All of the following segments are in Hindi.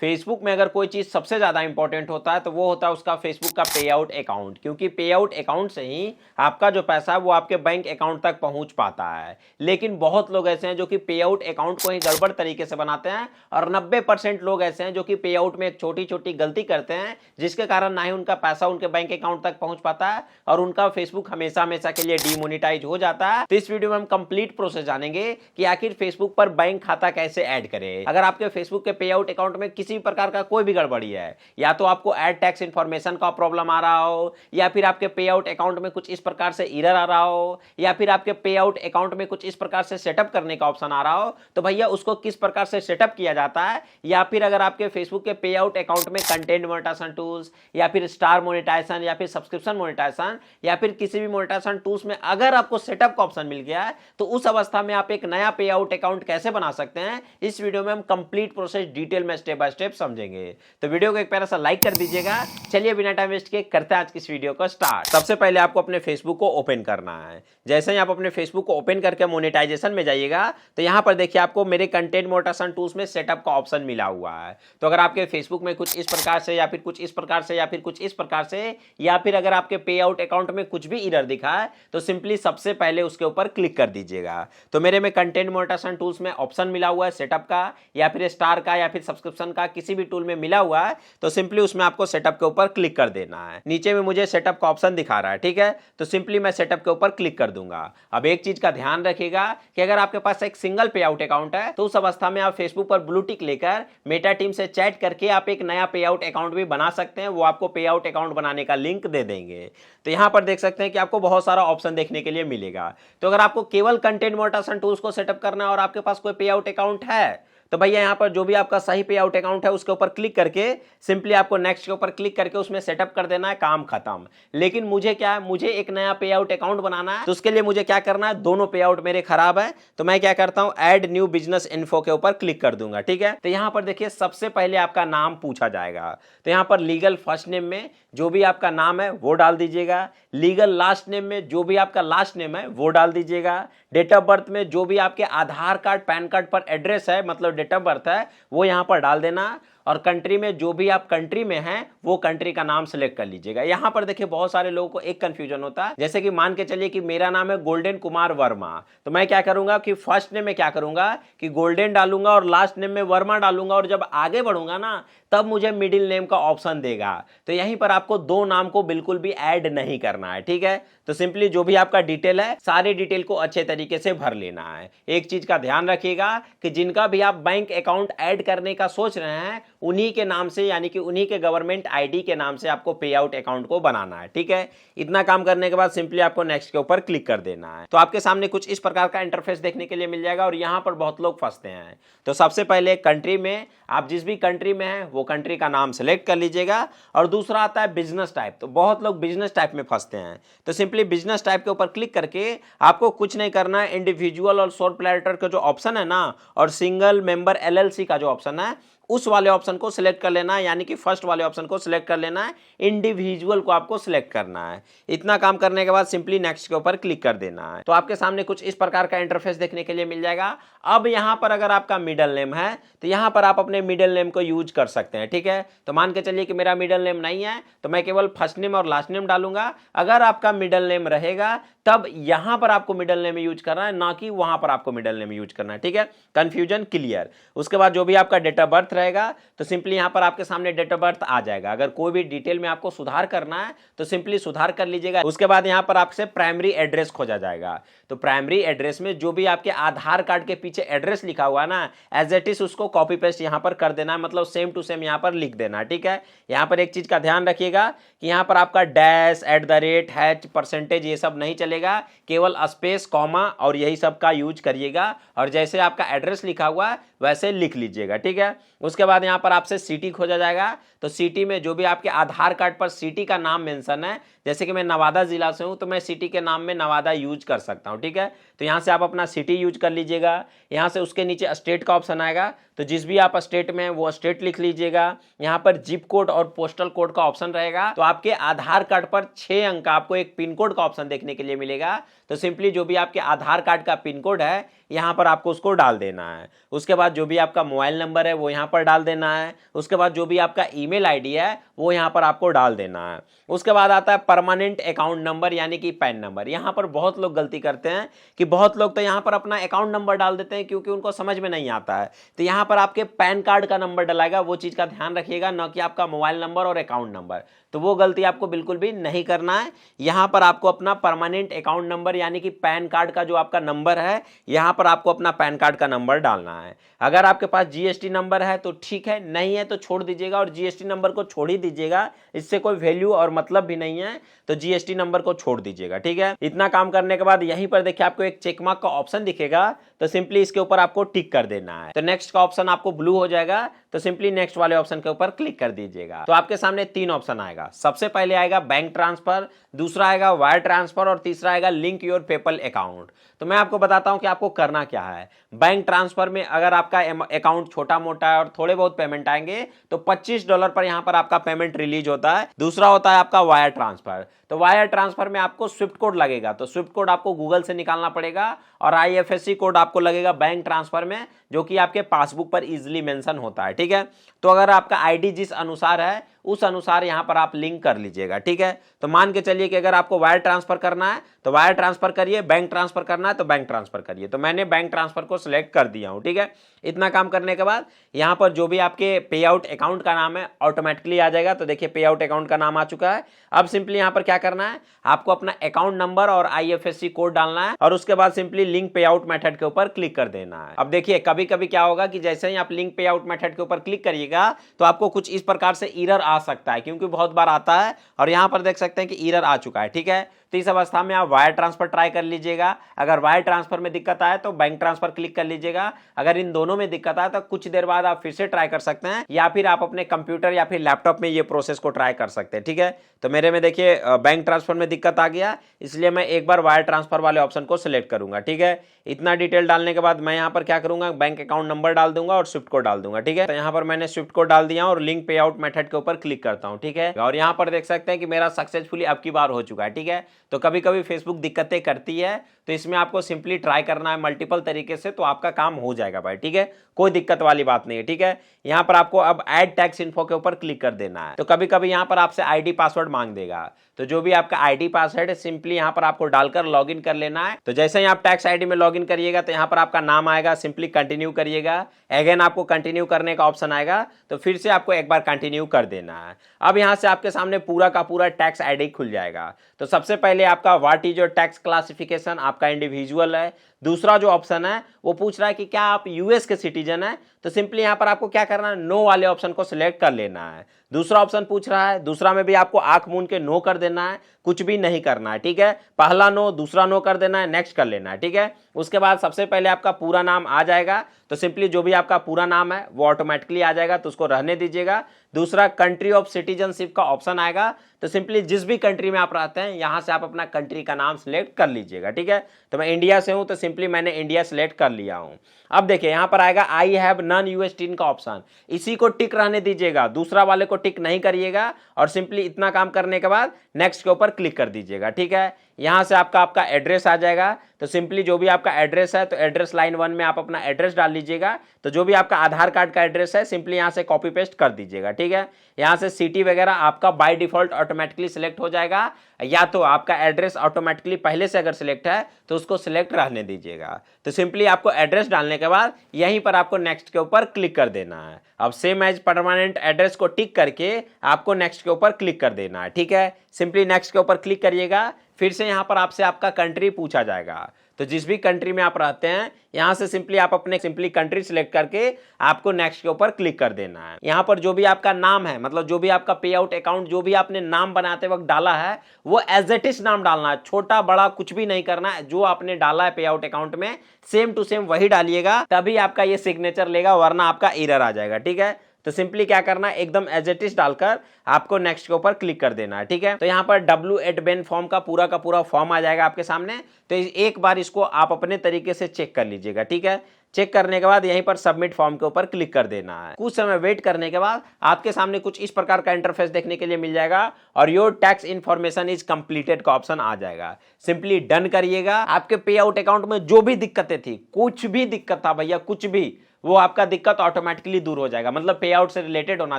फेसबुक में अगर कोई चीज सबसे ज्यादा इंपॉर्टेंट होता है तो वो होता है उसका फेसबुक का पे आउट अकाउंट, क्योंकि पे आउट अकाउंट से ही आपका जो पैसा है वो आपके बैंक अकाउंट तक पहुंच पाता है। लेकिन बहुत लोग ऐसे हैं जो कि पे आउट अकाउंट को ही गड़बड़ तरीके से बनाते हैं, और 90% लोग ऐसे हैं जो कि पे आउट में एक छोटी छोटी गलती करते हैं, जिसके कारण ना ही उनका पैसा उनके बैंक अकाउंट तक पहुंच पाता है और उनका फेसबुक हमेशा हमेशा के लिए डीमोनेटाइज हो जाता है। तो इस वीडियो में हम कंप्लीट प्रोसेस जानेंगे कि आखिर फेसबुक पर बैंक खाता कैसे ऐड करें। अगर आपके फेसबुक के पे आउट अकाउंट में किसी भी प्रकार का कोई भी गड़बड़ी है, या तो आपको ऐड टैक्स इंफॉर्मेशन का प्रॉब्लम आ रहा हो, या फिर आपके पे आउट अकाउंट में कुछ इस प्रकार से एरर आ रहा हो, या फिर आपके पे आउट अकाउंट में कुछ इस प्रकार से सेटअप करने का ऑप्शन आ रहा हो, तो भैया उसको किस प्रकार से सेटअप किया जाता है, या फिर अगर आपके फेसबुक के पे आउट अकाउंट में कंटेंट मोनेटाइजेशन टूल्स या फिर स्टार मोनेटाइजेशन या फिर सब्सक्रिप्शन मोनेटाइजेशन या फिर किसी भी मोनेटाइजेशन टूल्स में अगर आपको सेटअप का ऑप्शन मिल गया है, तो उस अवस्था में आप एक नया पे आउट अकाउंट कैसे बना सकते हैं, इस वीडियो में हम कंप्लीट प्रोसेस डिटेल में स्टेप बाय स्टेप समझेंगे। तो वीडियो को एक प्यारा सा लाइक कर दीजिएगा। चलिए बिना टाइम वेस्ट किए करते हैं आज की इस वीडियो को स्टार्ट। सबसे पहले आपको अपने फेसबुक को ओपन करना है। जैसे ही आप अपने फेसबुक को ओपन करके मोनेटाइजेशन में जाइएगा तो यहां पर देखिए आपको मेरे कंटेंट मोनेटाइजेशन टूल्स में सेटअप का ऑप्शन मिला हुआ है। तो अगर आपके फेसबुक में कुछ इस प्रकार से या फिर कुछ इस प्रकार से या फिर कुछ इस प्रकार से या फिर अगर आपके पे आउट अकाउंट में कुछ भी एरर दिखा है तो सिंपली सबसे पहले उसके ऊपर क्लिक कर दीजिएगा। तो मेरे में कंटेंट मोनेटाइजेशन टूल्स में ऑप्शन मिला हुआ है सेटअप का या फिर स्टार का या फिर सब्सक्रिप्शन का, किसी भी टूल में मिला हुआ है तो सिंपली उसमें आपको सेटअप के ऊपर क्लिक कर देना है। नीचे में मुझे सेटअप का ऑप्शन दिखा रहा है, ठीक है, तो सिंपली मैं सेटअप के ऊपर क्लिक कर दूंगा। अब एक चीज का ध्यान रखिएगा कि अगर आपके पास एक सिंगल पे आउट अकाउंट है तो उस अवस्था में आप फेसबुक पर ब्लू टिक लेकर मेटा टीम से चैट करके आप एक नया पे आउट अकाउंट भी बना सकते हैं। वो आपको पे आउट अकाउंट बनाने का लिंक दे देंगे। तो यहां पर देख सकते हैं कि आपको बहुत सारा ऑप्शन देखने के लिए मिलेगा। तो अगर आपको केवल कंटेंट मोनेटाइजेशन टूल्स को सेटअप करना है और आपके पास कोई पे आउट अकाउंट है तो भैया यहाँ पर जो भी आपका सही पे आउट अकाउंट है उसके ऊपर क्लिक करके सिंपली आपको नेक्स्ट के ऊपर क्लिक करके उसमें सेटअप कर देना है, काम खत्म। लेकिन मुझे क्या है, मुझे एक नया पे आउट अकाउंट बनाना है, तो उसके लिए मुझे क्या करना है, दोनों पे आउट मेरे खराब है तो मैं क्या करता हूं, ऐड न्यू बिजनेस इन्फो के ऊपर क्लिक कर दूंगा, ठीक है। तो यहां पर देखिए सबसे पहले आपका नाम पूछा जाएगा। तो यहां पर लीगल फर्स्ट नेम में जो भी आपका नाम है वो डाल दीजिएगा, लीगल लास्ट नेम में जो भी आपका लास्ट नेम है वो डाल दीजिएगा, डेट ऑफ बर्थ में जो भी आपके आधार कार्ड पैन कार्ड पर एड्रेस है मतलब डेट ऑफ बर्थ है वो यहां पर डाल देना, और कंट्री में जो भी आप कंट्री में हैं वो कंट्री का नाम सेलेक्ट कर लीजिएगा। यहां पर देखिए बहुत सारे लोगों को एक कंफ्यूजन होता है, जैसे कि मान के चलिए कि मेरा नाम है गोल्डन कुमार वर्मा, तो मैं क्या करूंगा कि फर्स्ट नेम में क्या करूंगा कि गोल्डन डालूंगा और लास्ट नेम में वर्मा डालूंगा, और जब आगे बढ़ूंगा ना तब मुझे मिडिल नेम का ऑप्शन देगा। तो यहीं पर आपको दो नाम को बिल्कुल भी ऐड नहीं करना है, ठीक है। तो सिंपली जो भी आपका डिटेल है सारे डिटेल को अच्छे तरीके से भर लेना है। एक चीज का ध्यान रखिएगा कि जिनका भी आप बैंक अकाउंट ऐड करने का सोच रहे हैं उन्हीं के नाम से यानी कि उन्हीं के गवर्नमेंट आईडी के नाम से आपको पे आउट अकाउंट को बनाना है, ठीक है। इतना काम करने के बाद सिंपली आपको नेक्स्ट के ऊपर क्लिक कर देना है। तो आपके सामने कुछ इस प्रकार का इंटरफेस देखने के लिए मिल जाएगा, और यहां पर बहुत लोग फंसते हैं। तो सबसे पहले कंट्री में आप जिस भी कंट्री में हैं वो कंट्री का नाम सेलेक्ट कर लीजिएगा, और दूसरा आता है बिजनेस टाइप। तो बहुत लोग बिजनेस टाइप में फंसते हैं, तो सिंपली बिजनेस टाइप के ऊपर क्लिक करके आपको कुछ नहीं करना है, इंडिविजुअल और सोल प्रोप्राइटर का जो ऑप्शन है ना और सिंगल मेंबर एलएलसी का जो ऑप्शन है उस वाले ऑप्शन को सिलेक्ट कर लेना है, यानी कि फर्स्ट वाले ऑप्शन को सिलेक्ट कर लेना है, इंडिविजुअल को आपको सिलेक्ट करना है। इतना काम करने के बाद सिंपली नेक्स्ट के ऊपर क्लिक कर देना है। तो आपके सामने कुछ इस प्रकार का इंटरफेस देखने के लिए मिल जाएगा। अब यहां पर अगर आपका मिडिल नेम है तो यहां पर आप अपने मिडिल नेम को यूज कर सकते हैं, ठीक है। तो मान के चलिए कि मेरा मिडिल नेम नहीं है तो मैं केवल फर्स्ट नेम और लास्ट नेम डालूंगा। अगर आपका मिडिल नेम रहेगा तब यहां पर आपको मिडिल नेम यूज करना है, ना कि वहां पर आपको मिडिल नेम यूज करना है, ठीक है। Confusion clear. उसके बाद जो भी आपका डेट ऑफ बर्थ रहेगा तो सिंपली यहां पर आपके सामने डेट ऑफ बर्थ आ जाएगा। अगर कोई भी डिटेल में आपको सुधार करना है तो सिंपली सुधार कर लीजिएगा। उसके बाद यहां पर आपसे प्राइमरी एड्रेस खोजा जाएगा। तो प्राइमरी एड्रेस में जो भी आपके आधार कार्ड के पीछे एड्रेस लिखा हुआ ना एज इट इज उसको कॉपी पेस्ट यहां पर कर देना है, मतलब सेम टू सेम यहां पर लिख देना है, ठीक है। यहां पर एक चीज का ध्यान रखिएगा कि यहां पर आपका डैश @ हैच परसेंटेज ये सब नहीं चलेगा, केवल स्पेस कॉमा और यही सब का यूज करिएगा, और जैसे आपका एड्रेस लिखा हुआ है वैसे लिख लीजिएगा, ठीक है। उसके बाद यहां पर आपसे सिटी खोजा जाएगा। तो सिटी में जो भी आपके आधार कार्ड पर सिटी का नाम मेंशन है, जैसे कि मैं नवादा जिला से हूं तो मैं सिटी के नाम में नवादा यूज कर सकता हूं, ठीक है। तो यहां से आप अपना सिटी यूज कर लीजिएगा। यहां से उसके नीचे स्टेट का ऑप्शन आएगा, तो जिस भी आप स्टेट में वो स्टेट लिख लीजिएगा। यहां पर जिप कोड और पोस्टल कोड का ऑप्शन रहेगा। तो आपके आधार कार्ड पर 6 अंक का आपको एक पिन कोड का ऑप्शन देखने के लिए मिलेगा। तो सिंपली जो भी आपके आधार कार्ड का पिन कोड है यहाँ पर आपको उसको डाल देना है। उसके बाद जो भी आपका मोबाइल नंबर है वो यहाँ पर डाल देना है। उसके बाद जो भी आपका ईमेल आईडी है वो यहाँ पर आपको डाल देना है। उसके बाद आता है परमानेंट अकाउंट नंबर यानी कि पैन नंबर। यहाँ पर बहुत लोग गलती करते हैं कि बहुत लोग तो यहाँ पर अपना अकाउंट नंबर डाल देते हैं क्योंकि उनको समझ में नहीं आता है। तो यहाँ पर आपके पैन कार्ड का नंबर डलाएगा, वो चीज़ का ध्यान रखिएगा, न कि आपका मोबाइल नंबर और अकाउंट नंबर। तो वो गलती आपको बिल्कुल भी नहीं करना है। यहाँ पर आपको अपना परमानेंट अकाउंट नंबर यानी कि पैन कार्ड का जो आपका नंबर है, यहाँ पर आपको अपना पैन कार्ड का नंबर डालना है। अगर आपके पास जीएसटी नंबर है तो ठीक है, नहीं है तो छोड़ दीजिएगा, और जीएसटी नंबर को छोड़ ही दीजिएगा, इससे कोई वैल्यू और मतलब भी नहीं है, तो जीएसटी नंबर को छोड़ दीजिएगा। ठीक है, इतना काम करने के बाद यहीं पर देखिए आपको एक चेक मार्क का ऑप्शन दिखेगा, तो सिंपली इसके ऊपर आपको टिक कर देना है। तो नेक्स्ट का ऑप्शन आपको ब्लू हो जाएगा, तो सिंपली नेक्स्ट वाले ऑप्शन के ऊपर क्लिक कर दीजिएगा। तो आपके सामने 3 ऑप्शन आएगा। सबसे पहले आएगा बैंक ट्रांसफर, दूसरा आएगा वायर ट्रांसफर, और तीसरा आएगा लिंक योर पेपल अकाउंट। तो मैं आपको बताता हूं कि आपको करना क्या है। बैंक ट्रांसफर में अगर आपका अकाउंट छोटा मोटा है और थोड़े बहुत पेमेंट आएंगे तो $25 पर यहां पर आपका पेमेंट रिलीज होता है। दूसरा होता है आपका वायर ट्रांसफर। तो वायर ट्रांसफर में आपको स्विफ्ट कोड लगेगा, तो स्विफ्ट कोड आपको गूगल से निकालना पड़ेगा, और आईएफएससी कोड आपको लगेगा बैंक ट्रांसफर में, जो कि आपके पासबुक पर इजीली मेंशन होता है। ठीक है, तो अगर आपका आईडी जिस अनुसार है उस अनुसार यहां पर आप लिंक कर लीजिएगा। ठीक है, तो मान के चलिए कि अगर आपको वायर ट्रांसफर करना है तो वायर ट्रांसफर करिए, बैंक ट्रांसफर करना है तो बैंक ट्रांसफर करिए। तो मैंने बैंक ट्रांसफर को सिलेक्ट कर दिया हूं। ठीक है, इतना काम करने के बाद यहां पर जो भी आपके पे आउट अकाउंट का नाम है ऑटोमेटिकली आ जाएगा। तो देखिए पे आउट अकाउंट का नाम आ चुका है। अब सिंपली यहां पर क्या करना है, आपको अपना अकाउंट नंबर और आईएफएससी कोड डालना है, और उसके बाद सिंपली लिंक पे आउट मेथड के ऊपर क्लिक कर देना है। अब देखिए कभी कभी क्या होगा कि जैसे ही आप लिंक पे आउट मेथड के ऊपर क्लिक करिएगा तो आपको कुछ इस प्रकार से एरर आ सकता है, क्योंकि बहुत बार आता है, और यहां पर देख सकते हैं कि एरर आ चुका है। ठीक है, तो इस अवस्था में आप वायर ट्रांसफर ट्राई कर लीजिएगा। अगर वायर ट्रांसफर में दिक्कत आए तो बैंक ट्रांसफर क्लिक कर लीजिएगा। अगर इन दोनों में दिक्कत आए तो कुछ देर बाद आप फिर से ट्राई कर सकते हैं, या फिर आप अपने कंप्यूटर या फिर लैपटॉप में ये प्रोसेस को ट्राई कर सकते हैं। ठीक है, तो मेरे में देखिए बैंक ट्रांसफर में दिक्कत आ गया, इसलिए मैं एक बार वायर ट्रांसफर वाले ऑप्शन को सिलेक्ट करूंगा। ठीक है, इतना डिटेल डालने के बाद मैं यहाँ पर क्या करूंगा, बैंक अकाउंट नंबर डाल दूंगा और स्विफ्ट कोड डाल दूंगा। ठीक है, तो यहाँ पर मैंने स्विफ्ट कोड डाल दिया और लिंक पे आउट मेथड के ऊपर क्लिक करता हूँ। ठीक है, और यहाँ पर देख सकते हैं कि मेरा सक्सेसफुली अब की बार हो चुका है। ठीक है, तो कभी कभी फेसबुक दिक्कतें करती है, तो इसमें आपको सिंपली ट्राई करना है मल्टीपल तरीके से, तो आपका काम हो जाएगा भाई। ठीक है, कोई दिक्कत वाली बात नहीं है। ठीक है, यहाँ पर आपको अब ऐड टैक्स इन्फो के ऊपर क्लिक कर देना है। तो कभी कभी यहाँ पर आपसे आईडी पासवर्ड मांग देगा, तो जो भी आपका आईडी पासवर्ड है सिंपली यहाँ पर आपको डालकर लॉगिन कर लेना है। तो जैसे ही आप टैक्स आईडी में लॉगिन करिएगा तो यहाँ पर आपका नाम आएगा, सिंपली कंटिन्यू करिएगा। अगेन आपको कंटिन्यू करने का ऑप्शन आएगा, तो फिर से आपको एक बार कंटिन्यू कर देना है। अब यहाँ से आपके सामने पूरा का पूरा टैक्स आईडी खुल जाएगा। तो सबसे पहले आपका what is your tax classification, आपका इंडिविजुअल है। दूसरा जो ऑप्शन है वो पूछ रहा है कि क्या आप यूएस के सिटीजन है, तो सिंपली यहां पर आपको क्या करना है, नो वाले ऑप्शन को सिलेक्ट कर लेना है। दूसरा ऑप्शन पूछ रहा है, दूसरा में भी आपको आंख मूंद के नो कर देना है, कुछ भी नहीं करना है। ठीक है, पहला नो दूसरा नो कर देना है, नेक्स्ट कर लेना है। ठीक है, उसके बाद सबसे पहले आपका पूरा नाम आ जाएगा, तो सिंपली जो भी आपका पूरा नाम है वो ऑटोमेटिकली आ जाएगा, तो उसको रहने दीजिएगा। दूसरा कंट्री ऑफ सिटीजनशिप का ऑप्शन आएगा, तो सिंपली जिस भी कंट्री में आप रहते हैं यहां से आप अपना कंट्री का नाम सिलेक्ट कर लीजिएगा। ठीक है, तो मैं इंडिया से हूं तो सिंपली मैंने इंडिया सिलेक्ट कर लिया हूं। अब देखिए यहां पर आएगा आई हैव नॉन यूएस10 का ऑप्शन, इसी को टिक रहने दीजिएगा, दूसरा वाले को टिक नहीं करिएगा, और सिंपली इतना काम करने के बाद नेक्स्ट के ऊपर क्लिक कर दीजिएगा। ठीक है, यहां से आपका एड्रेस आ जाएगा, तो सिंपली जो भी आपका एड्रेस है तो एड्रेस लाइन 1 में आप अपना एड्रेस डाल लीजिएगा। तो जो भी आपका आधार कार्ड का एड्रेस है सिंपली यहां से कॉपी पेस्ट कर दीजिएगा। ठीक है, यहां से सिटी वगैरह आपका बाय डिफॉल्ट ऑटोमेटिकली सिलेक्ट हो जाएगा, या तो आपका एड्रेस ऑटोमेटिकली पहले से अगर सिलेक्ट है तो उसको सिलेक्ट रहने दीजिएगा। तो सिंपली आपको एड्रेस डालने के बाद यहीं पर आपको नेक्स्ट के ऊपर क्लिक कर देना है। अब सेम एज परमानेंट एड्रेस को टिक करके आपको नेक्स्ट के ऊपर क्लिक कर देना है। ठीक है, सिंपली नेक्स्ट के ऊपर क्लिक करिएगा, फिर से यहां पर आपसे आपका कंट्री पूछा जाएगा। तो जिस भी कंट्री में आप रहते हैं यहां से सिंपली आप अपने कंट्री सिलेक्ट करके आपको नेक्स्ट के ऊपर क्लिक कर देना है। यहां पर जो भी आपका नाम है, मतलब जो भी आपका पे आउट अकाउंट जो भी आपने नाम बनाते वक्त डाला है वो एज इट इज नाम डालना है, छोटा बड़ा कुछ भी नहीं करना है। जो आपने डाला है पे आउट अकाउंट में सेम टू सेम वही डालिएगा, तभी आपका ये सिग्नेचर लेगा, वरना आपका एरर आ जाएगा। ठीक है, तो सिंपली क्या करना है, एकदम एज इट इज डालकर आपको नेक्स्ट के ऊपर क्लिक कर देना है। ठीक है, तो यहाँ पर W8 फॉर्म का पूरा फॉर्म आ जाएगा आपके सामने, तो एक बार इसको आप अपने तरीके से चेक कर लीजिएगा। ठीक है, चेक करने के बाद यहीं पर सबमिट फॉर्म के ऊपर क्लिक कर देना है। कुछ समय वेट करने के बाद आपके सामने कुछ इस प्रकार का इंटरफेस देखने के लिए मिल जाएगा और your tax information is completed का ऑप्शन आ जाएगा। सिंपली डन करिएगा। आपके पे आउट अकाउंट में जो भी दिक्कतें थी, कुछ भी दिक्कत था भैया, कुछ भी, वो आपका दिक्कत ऑटोमेटिकली दूर हो जाएगा। मतलब पे आउट से रिलेटेड होना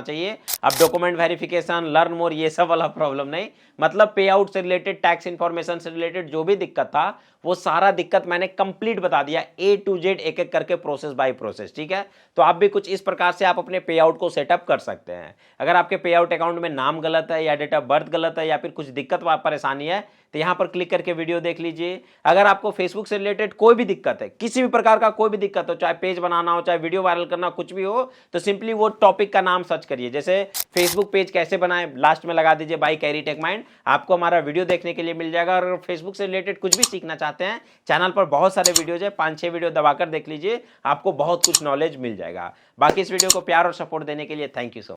चाहिए। अब डॉक्यूमेंट वेरिफिकेशन, लर्न मोर, ये सब वाला प्रॉब्लम नहीं। मतलब पे आउट से रिलेटेड, टैक्स इन्फॉर्मेशन से रिलेटेड जो भी दिक्कत था, वो सारा दिक्कत मैंने कंप्लीट बता दिया, A to Z एक एक करके, प्रोसेस बाय प्रोसेस। ठीक है, तो आप भी कुछ इस प्रकार से आप अपने पे आउट को सेटअप कर सकते हैं। अगर आपके पे आउट अकाउंट में नाम गलत है या डेट ऑफ बर्थ गलत है या फिर कुछ दिक्कत व परेशानी है, तो यहां पर क्लिक करके वीडियो देख लीजिए। अगर आपको फेसबुक से रिलेटेड कोई भी दिक्कत है, किसी भी प्रकार का कोई भी दिक्कत हो, चाहे पेज बनाना हो, चाहे वीडियो वायरल करना, कुछ भी हो, तो सिंपली वो टॉपिक का नाम सर्च करिए। जैसे फेसबुक पेज कैसे बनाएं, लास्ट में लगा दीजिए बाय कैरी टेक माइंड, आपको हमारा वीडियो देखने के लिए मिल जाएगा। और फेसबुक से रिलेटेड कुछ भी सीखना चाहते हैं, चैनल पर बहुत सारे वीडियोज है, 5-6 वीडियो दबाकर देख लीजिए, आपको बहुत कुछ नॉलेज मिल जाएगा। बाकी इस वीडियो को प्यार और सपोर्ट देने के लिए थैंक यू सो मच।